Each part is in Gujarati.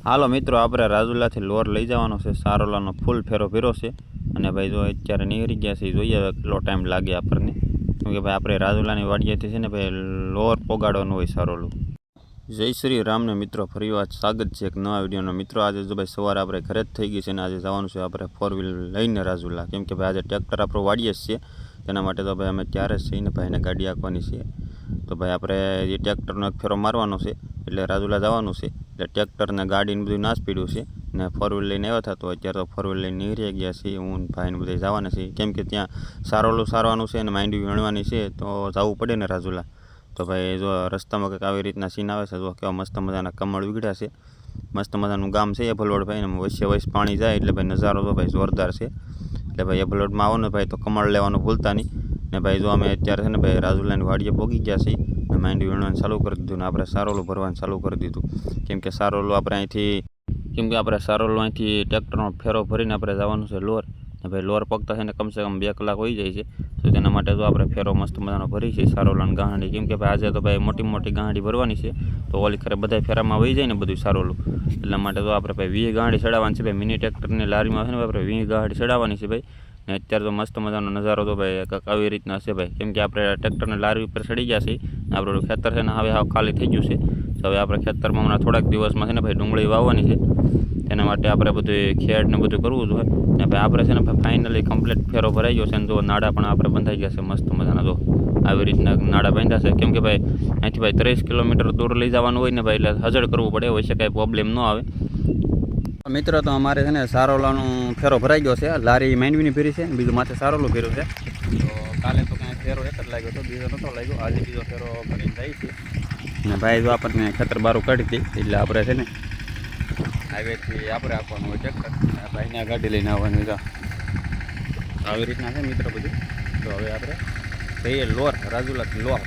હાલો મિત્રો, આપણે રાજુલાથી લોર લઈ જવાનો છે. સારોલાનો ફૂલ ફેરો ફેરો છે અને ભાઈ જો અત્યારે નીકળી ગયા છે. જોઈએ હવે કેટલો ટાઈમ લાગે આપણને, કેમ કે ભાઈ આપણે રાજુલાની વાડીએથી છે ને ભાઈ લોર પોગાડવાનું હોય સારોલું. જય શ્રી રામને મિત્રો, ફરી વાત સ્વાગત છે એક નવા વિડીયોનો. મિત્રો આજે જો ભાઈ સવારે આપણે ઘરે જ થઈ ગઈ છે ને આજે જવાનું છે આપણે 4 વ્હીલ લઈને રાજુલા, કેમ કે ભાઈ આજે ટ્રેક્ટર આપણું વાડીએ જ છે. તેના માટે તો ભાઈ અમે ત્યારે જ છીએ ને ભાઈને ગાડી આપવાની છે. તો ભાઈ આપણે એ ટ્રેક્ટરનો એક ફેરો મારવાનો છે એટલે રાજુલા જવાનું છે. એટલે ટ્રેક્ટરને ગાડીને બધું નાશ પીડ્યું છે ને 4 વ્હીલ લઈને આવ્યા હતા. તો અત્યારે તો 4 વ્હીલ લઈને નીકળી ગયા છીએ. હું ભાઈને બધા જવાના છીએ, કેમ કે ત્યાં સારોલું સારવાનું છે અને માંડવી વીણવાની છે તો જવું પડે ને રાજુલા. તો ભાઈ જો રસ્તામાં કંઈક આવી રીતના સીન આવે છે. જો કેવા મસ્ત મજાના કમળ ઉગડ્યા છે. મસ્ત મજાનું ગામ છે એભલોડ ભાઈ, ને વચ્ચે પાણી જાય એટલે ભાઈ નજારો તો ભાઈ જોરદાર છે. એટલે ભાઈ એભલોડમાં આવો ને ભાઈ તો કમળ લેવાનું ભૂલતા નહીં. ને ભાઈ જો અમે અત્યારે છે ને ભાઈ રાજુલાની વાડીએ પહોંચી ગયા છીએ ને માંડવી વીણવાનું ચાલુ કરી દીધું ને આપણે સારોલું ભરવાનું ચાલુ કરી દીધું. કેમ કે સારોલું આપણે અહીંથી ટ્રેક્ટરનો ફેરો ભરીને આપણે જવાનું છે લોર. ને ભાઈ લોર પગતા છે ને કમસે કમ 2 કલાક હોઈ જાય છે. તો તેના માટે જો આપણે ફેરો મસ્ત મજાનો ભરી છે સારોલાની ગાંહડી. કેમ કે ભાઈ આજે તો ભાઈ મોટી મોટી ગાંહડી ભરવાની છે તો ઓલી ખરે બધા ફેરામાં વહી જાય ને બધું સારોલું. એટલા માટે તો આપણે ભાઈ 20 ગાંહડી ચડાવવાની છે ભાઈ. મિની ટ્રેક્ટરની લારીમાં છે ને આપણે 20 ગાંહડી ચડાવવાની છે ભાઈ. ને અત્યારે તો મસ્ત મજાનો નજારો તો ભાઈ કંઈક આવી રીતના છે ભાઈ. કેમ કે આપણે ટ્રેક્ટરની લારી ઉપર ચડી ગયા છે. આપણું ખેતર છે ને હવે હાવ ખાલી થઈ ગયું છે. તો હવે આપણે ખેતરમાં હમણાં થોડાક દિવસમાં છે ને ભાઈ ડુંગળી વાવવાની છે. તેના માટે આપણે બધું ખેડ ને બધું કરવું જોઈએ. ને ભાઈ આપણે છે ને ભાઈ ફાઇનલી કમ્પ્લીટ ફેરો ભરાઈ ગયો છે. અને જો નાડા પણ આપણે બંધાઈ ગયા છે મસ્ત મજાના. જો આવી રીતના નાડા બાંધ્યા છે. કેમ કે ભાઈ અહીંથી ભાઈ 30 કિલોમીટર દૂર લઈ જવાનું હોય ને ભાઈ, એટલે હજળ કરવું પડે. હોય છે કાંઈ પ્રોબ્લેમ ન આવે. મિત્રો તો અમારે છે ને સારોલાનો ફેરો ભરાઈ ગયો છે. લારી માંડવીની ફેરી છે, બીજું માથે સારોલું ફેર્યું છે. તો કાલે તો કાંઈ ફેરો એક જ લાગ્યો હતો, બીજો નહોતો લાગ્યો. આજે બીજો ફેરો ભરીને જાય છે. ને ભાઈ જો આપણને ખેતર બારું કાઢી હતી એટલે આપણે છે ને હાઈવેથી આપણે આપવાનું હોય ટ્રેક્ટર. ભાઈને ગાડી લઈને આવવાની હોય. આવી રીતના છે મિત્રો બધું. તો હવે આપણે જઈએ લોર, રાજુલાથી લોર.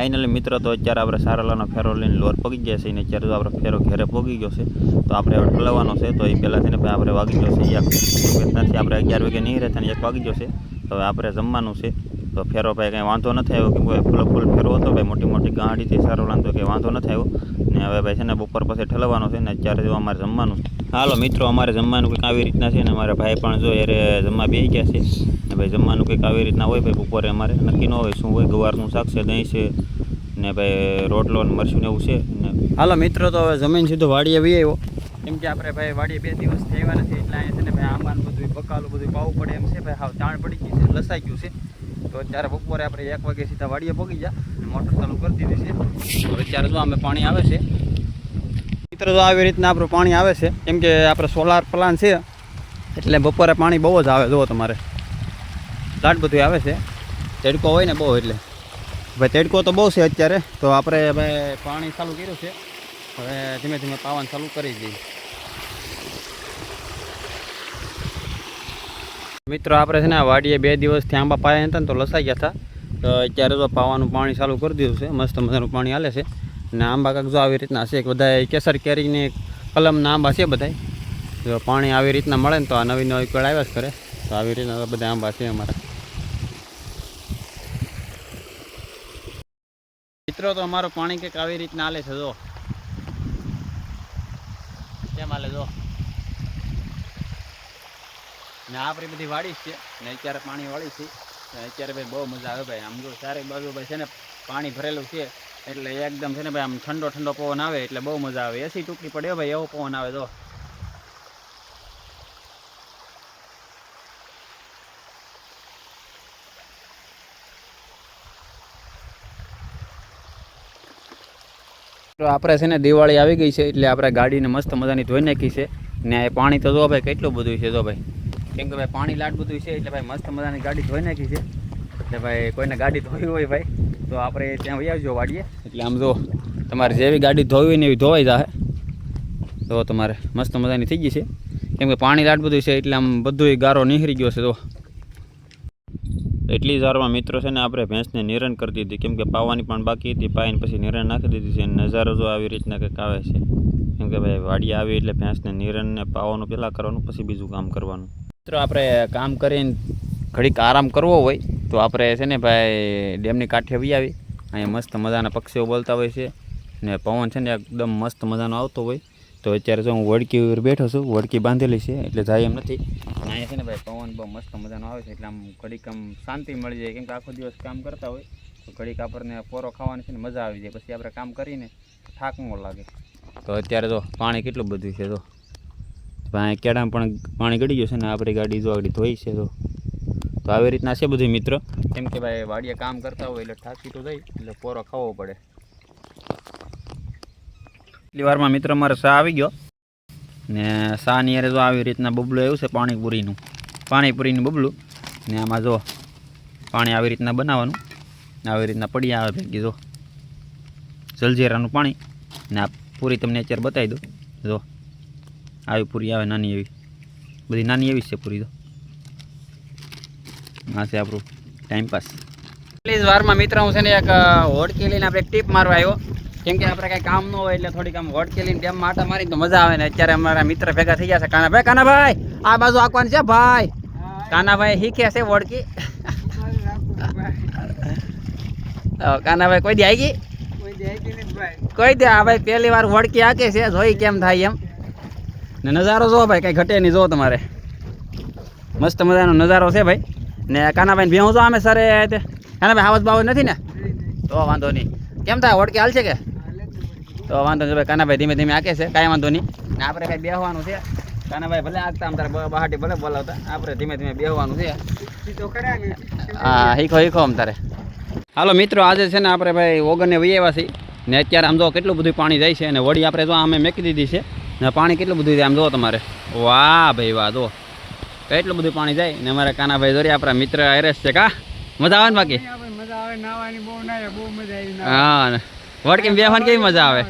ફાઇનલી મિત્રો તો અત્યારે આપણે સારોલાનો ફેરો લઈને લોર પગી ગયા છે. ને અત્યારે તો આપણે ફેરો ઘરે પગી ગયો છે. તો આપણે હવે ઠલવવાનો છે. તો એ પહેલાં છે ને ભાઈ આપણે વાગી ગયો છે 1 નથી, આપણે 11 વાગે નહીં રહેતા ને 1 વાગી ગયો છે. તો હવે આપણે જમવાનું છે. તો ફેરો ભાઈ કંઈ વાંધો નથી આવ્યો કે ફૂલ ફેરો હતો ભાઈ, મોટી મોટી ગાંડીથી સારો લાંતો કંઈ વાંધો નથી આવ્યો. ને હવે ભાઈ છે ને બપોર પછી ઠલવવાનો છે ને અત્યારે જો અમારે જમવાનું છે. હાલો મિત્રો, અમારે જમવાનું કંઈક આવી રીતના છે ને મારા ભાઈ પણ જો યારે જમવા બેસી ગયા છે ને ભાઈ જમવાનું કંઈક આવી રીતના હોય ભાઈ. બપોરે અમારે નક્કી ન હોય શું હોય, ગવારનું શાક છે, દહીં છે ને ભાઈ રોટલો ને મરચું ને એવું છે ને. હાલો મિત્રો, તો હવે જમીન સીધો વાડીએ વી આવ્યો, કેમ કે આપણે ભાઈ વાડીએ 2 દિવસથી આવ્યા નથી એટલે અહીંયા છે ને ભાઈ આંબાનું બધું બકાલું બધું પાવું પડે એમ છે ભાઈ. હાવ તાણ પડી ગઈ છે, લસાઈ ગયું છે. તો અત્યારે બપોરે આપણે 1 વાગે સીધા વાડીએ પગી ગયા, મોટર ચાલુ કરી દીધી છે. તો અત્યારે જો અમે પાણી આવે છે મિત્રો, તો આવી રીતના આપણું પાણી આવે છે, કેમ કે આપણે સોલાર પ્લાન છે એટલે બપોરે પાણી બહુ જ આવે. જુઓ તમારે લાટ બધું આવે છે, તડકો હોય ને બહુ એટલે ભાઈ તડકો તો બહુ છે અત્યારે. તો આપણે ભાઈ પાણી ચાલુ કર્યું છે, હવે ધીમે ધીમે પાવાનું ચાલુ કરી દઈએ. મિત્રો આપણે છે ને વાડીએ 2 દિવસથી આંબા પાયા હતા ને તો લસાઈ ગયા હતા. તો અત્યારે તો પાવાનું પાણી ચાલુ કરી દીધું છે, મસ્ત મજાનું પાણી હાલે છે. ને આંબા કાંક જો આવી રીતના છે, બધા કેસર કેરીની કલમના આંબા છે બધા. જો પાણી આવી રીતના મળે ને તો આ નવી નવી પેડ આવ્યા જ કરે. તો આવી રીતના બધા આંબા છે અમારા. મિત્રો તો અમારું પાણી કંઈક આવી રીતના હાલે છે, જો કેમ હાલે જો. ને આપણી બધી વાડી છે ને અત્યારે પાણી વાળી છે. અત્યારે ભાઈ બહુ મજા આવે ભાઈ. આમ જો ચારે બાજુ ભાઈ છે ને પાણી ભરેલું છે એટલે એકદમ છે ને ભાઈ આમ ઠંડો ઠંડો પવન આવે એટલે બહુ મજા આવે. એસી ટૂંકી પડે ભાઈ એવો પવન આવે. જો આપણે છે ને દિવાળી આવી ગઈ છે એટલે આપણે ગાડીને મસ્ત મજાની ધોઈ નાખી છે. ને પાણી તો જો ભાઈ કેટલું બધું છે જો ભાઈ, કેમ કે ભાઈ પાણી લાટ બધું છે એટલે ભાઈ મસ્ત મજાની ગાડી ધોઈ નાખી છે. એટલે ભાઈ કોઈને ગાડી ધોવી હોય ભાઈ તો આપણે ત્યાં વહી આવજો વાડીએ. એટલે આમ જો તમારે જેવી ગાડી ધોવી હોય ને એવી ધોવાઈ જાય. તો તમારે મસ્ત મજાની થઈ ગઈ છે, કેમ કે પાણી લાટ બધું છે એટલે આમ બધું ગારો નીકળી ગયો છે. તો એટલી જ વારમાં મિત્રો છે ને આપણે ભેંસને નિરણ કરી દીધી, કેમ કે પાવાની પણ બાકી હતી. પાઈને પછી નિરણ નાખી દીધી છે. નજારો જો આવી રીતના કંઈક આવે છે, કેમ કે ભાઈ વાડી આવી એટલે ભેંસને નિરણને પાવાનું પહેલાં કરવાનું, પછી બીજું કામ કરવાનું. મિત્રો આપણે કામ કરીને ઘડીક આરામ કરવો હોય તો આપણે છે ને ભાઈ ડેમની કાંઠે વી આવી. અહીંયા મસ્ત મજાના પક્ષીઓ બોલતા હોય છે ને પવન છે ને એકદમ મસ્ત મજાનો આવતો હોય. તો અત્યારે જો હું વડકી ઉપર બેઠો છું, વડકી બાંધેલી છે એટલે જાય એમ નથી. અહીંયા છે ને ભાઈ પવન બહુ મસ્ત મજાનો આવે છે એટલે આમ ઘડીક આમ શાંતિ મળી જાય, કેમ કે આખો દિવસ કામ કરતા હોય તો ઘડીક આપણને પોરો ખાવાની છે ને મજા આવી જાય. પછી આપણે કામ કરીને થાક ન લાગે. તો અત્યારે તો પાણી કેટલું બધું છે. તો ભાઈ કેળામાં પણ પાણી ગળી ગયું છે ને આપણી ગાડી જો આગળ ધોઈ છે. તો આવી રીતના છે બધું મિત્ર, કેમ કે ભાઈ વાડીએ કામ કરતા હોય એટલે થાકી તો જાય એટલે પોરો ખાવો પડે. એટલી વારમાં મિત્ર મારે શા આવી ગયો ને શાની યારે જો આવી રીતના બબલું આવ્યું છે પાણીપુરીનું બબલું. ને આમાં જો પાણી આવી રીતના બનાવવાનું, આવી રીતના પડી આવે ભેગી જો જલજીરાનું પાણી. ને આ પૂરી તમને અત્યારે બતાવી દો. જો આવી પૂરી આવે નાની એવી, બધી નાની એવી છે પૂરી. તો આ છે આપણું ટાઈમપાસ. એટલી જ વારમાં મિત્ર હું છે ને એક હોડકી લઈને આપણે એક ટીપ મારવા આવ્યો, કેમ કે આપણે કાંઈ કામ ન હોય એટલે થોડીક આમ હોડકી લઈને ડેમમાં આટા મારી તો મજા આવે ને. અત્યારે અમારા મિત્ર ભેગા થઈ ગયા છે. કાનાભાઈ આ બાજુ આકવાનું છે ભાઈ. કાનાભાઈ શીખે છે હોડકી. કાનાભાઈ કોઈ દી આવી ગઈ? કોઈ દે આ ભાઈ પહેલી વાર હોડકી આકે છે, જોઈ કેમ થાય એમ. ને નજારો જો ભાઈ કઈ ઘટે નહીં. જો તમારે મસ્ત મજાનો નજારો છે ભાઈ. ને કાનાભાઈ ભેહું જો અમે સરે કાનાભાઈ હાવજ બાવજ નથી ને તો વાંધો નહીં. કેમ થાય હોડકી હાલ છે કે? તો વાંધો નહીં ભાઈ. કાનાભાઈ ધીમે ધીમે આકે છે, કાંઈ વાંધો નહીં. ને આપણે કાંઈ બેહવાનું છે. કાનાભાઈ ભલે આગતા આમ તારે બહાટી ભલે બોલાવતા, આપણે ધીમે ધીમે બેહવાનું છે. હા શીખો આમ તારે. હાલો મિત્રો, આજે છે ને આપણે ભાઈ ઓગણને વહી આવ્યા છીએ ને અત્યારે આમ જો કેટલું બધું પાણી જાય છે. અને વળી આપણે જો અમે મેકી દીધી છે ને પાણી કેટલું બધું જાય આમ જો તમારે. વાહ ભાઈ વાહ, જો કેટલું બધું પાણી જાય. ને અમારા કાનાભાઈ જોડે આપણા મિત્ર હરેશ છે. કા મજા આવે ને? બાકી હા, વડકીમાં બેહવાની કેવી મજા આવે?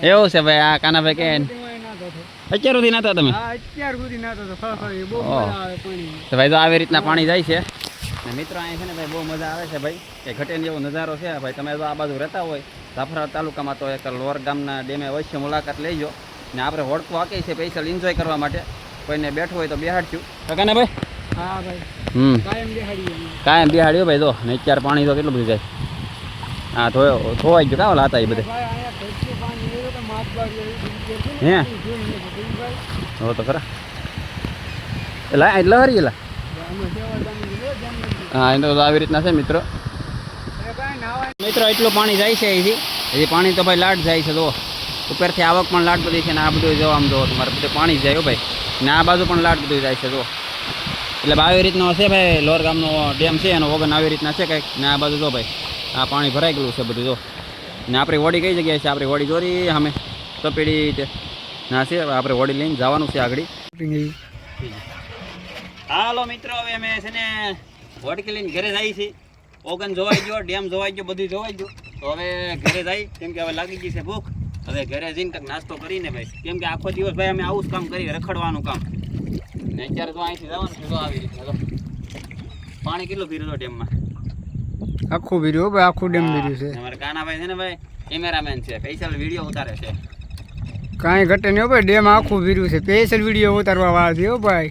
એવું છે ભાઈ. આ કાનાભાઈ કે અત્યાર સુધી નાતા તમે? ભાઈ તો આવી રીતના પાણી જાય છે. ને મિત્રો અહીંયા છે ને ભાઈ બહુ મજા આવે છે ભાઈ, કે ઘટેન જેવો નજારો છે ભાઈ. તમે જો આ બાજુ રહેતા હોય જાફરાબાદ તાલુકામાં તો એક લોર ગામના ડેમે અવશ્ય મુલાકાત લેજો. ને આપણે હોડકું આંકી છે સ્પેશિયલ એન્જોય કરવા માટે. કોઈને બેઠવું હોય તો બેહાડશું. તો કાના ભાઈ? હા ભાઈ. કાયમ બિહાડ્યો ભાઈ તો ને અત્યારે પાણી તો કેટલું બધું જાય. હા ધોવાઈ ગયો કાં ઓલા હતા એ બધે હે હો તો ખરા એટલે હરી એલા હા એ તો આવી રીતના છે મિત્રો એટલું પાણી જાય છે અહીંથી હજી પાણી તો ભાઈ લાટ જાય છે તો ઉપરથી આવક પણ લાટ બધી છે ને આ બધું જો આમ જો તમારે બધું પાણી જ જાય ભાઈ ને આ બાજુ પણ લાટ બધું જાય છે જો એટલે આવી રીતનો છે ભાઈ લોર ગામનો ડેમ છે એનો વગન આવી રીતના છે કંઈક ને આ બાજુ જો ભાઈ આ પાણી ભરાઈ ગયેલું છે બધું જો ને આપણી હોડી કઈ જગ્યાએ છે આપણી હોડી જોરી અમે તપેડી ના છે આપણે હોડી લઈને જવાનું છે આગળ. હાલો મિત્રો હવે અમે છે ને હોડી લઈને ઘરે જઈએ છીએ. ઓગન જોવાઈ ગયો ડેમ જોવાઈ ગયો બધું જોવાઈ ગયું તો હવે ઘરે જાય કેમ કે હવે લાગી ગઈ છે ભૂખ. હવે ઘરે જઈને કંઈક નાસ્તો કરીને ભાઈ કેમ કે આખો દિવસ ભાઈ અમે આવું જ કામ કરીએ રખડવાનું કામ ને અત્યારે તો અહીંથી જવાનું છે તો આવી રીતના તો પાણી કેટલું ભીર્યું ડેમમાં આખું ભીર્યું ભાઈ આખું ડેમ ભીર્યું છે. અમારે કાનાભાઈ છે ને ભાઈ કેમેરામેન છે સ્પેશિયલ વિડીયો ઉતારે છે. કાંઈ ઘટે નહીં ભાઈ ડેમ આખું ભીર્યું છે સ્પેશિયલ વિડીયો ઉતારવા વાળા છે ભાઈ.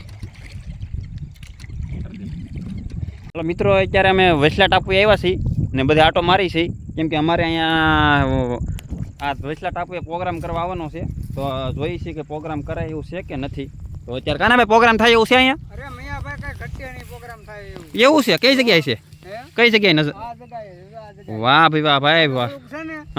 ચાલો મિત્રો અત્યારે અમે વસલા ટાપુ આવ્યા છીએ ને બધે આટો મારી છે કેમ કે અમારે અહીંયા આ વસલા ટાપુએ પ્રોગ્રામ કરવા આવવાનો છે તો જોઈએ છીએ કે પ્રોગ્રામ કરાય એવું છે કે નથી. તો અત્યારે કાના ભાઈ પ્રોગ્રામ થાય એવું છે અહીંયા? અરે મિયા ભાઈ કઈ ઘટે નહીં પ્રોગ્રામ થાય એવું છે? કઈ જગ્યાએ છે? કઈ જગ્યાએ નજર? વાહ ભાઈ વાહ ભાઈ વાહ.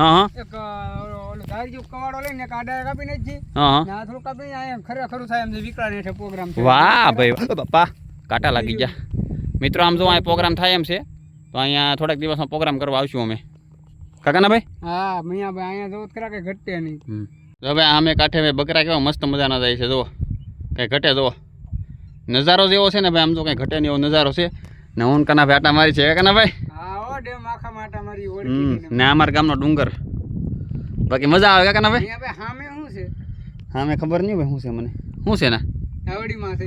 હા હા એક ઓલો ધારજી કવાડો લઈને એક આડા કાપીને જ છે. હા ના થોડું કાપીને અહીંયા ખરેખર થાય એમ વિકળા નેઠે પ્રોગ્રામ છે. વાહ ભાઈ બાપા કાંટા લાગી ગયા. મિત્રો આમ જો અહીંયા પ્રોગ્રામ થાય એમ છે તો અહીંયા થોડાક દિવસમાં પ્રોગ્રામ કરવા આવશું અમે કાકાના ભાઈ. હા મિયા ભાઈ અહીંયા જોત ખરા કઈ ઘટે નહીં. જો ભાઈ આમે કાંઠે બકરા કેવા મસ્ત મજાના જાય છે જો કઈ ઘટે જો નજારો જેવો છે ને ભાઈ આમ તો કઈ ઘટે નહીં એવો નજારો છે ને હું કાના ભાઈ આટા મારી છે કાના ભાઈ. હા ઓ ડેમ આખા માટા મારી ઓળખી ને અમારા ગામનો ડુંગર બાકી મજા આવે કાકાના ભાઈ. મિયા ભાઈ સામે શું છે? સામે ખબર નહીં ભાઈ શું છે મને શું છે ને ધાવડીમાં છે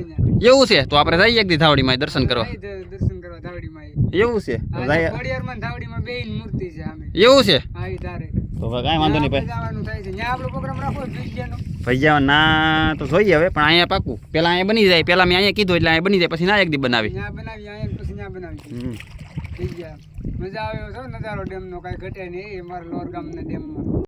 એવું છે તો આપણે જઈએ એક દી ધાવડીમાં દર્શન કરવા. દર્શન કરવા ધાવડીમાં એવું છે તો જઈએ ખોડિયારમાં ધાવડીમાં બેન મૂર્તિ છે સામે. એવું છે હા ઈ તારે તો કાંઈ વાંધો નહીં ભાઈ જવાનું થાય છે ત્યાં આપણો પ્રોગ્રામ રાખો ભીજ્યાનો ભૈયા ના તો જોઈએ હવે પણ અહીંયા પાકું પેલા અહીંયા બની જાય પેલા મેં અહીંયા કીધું એટલે અહીંયા બની જાય પછી ના એક દી બનાવી ત્યાં બનાવી અહીંયા પછી ત્યાં બનાવી ભીજ્યા મજા આવે છો નજારો ડેમનો કાંઈ ઘટે નહીં એ મારા લોર ગામના ડેમમાં.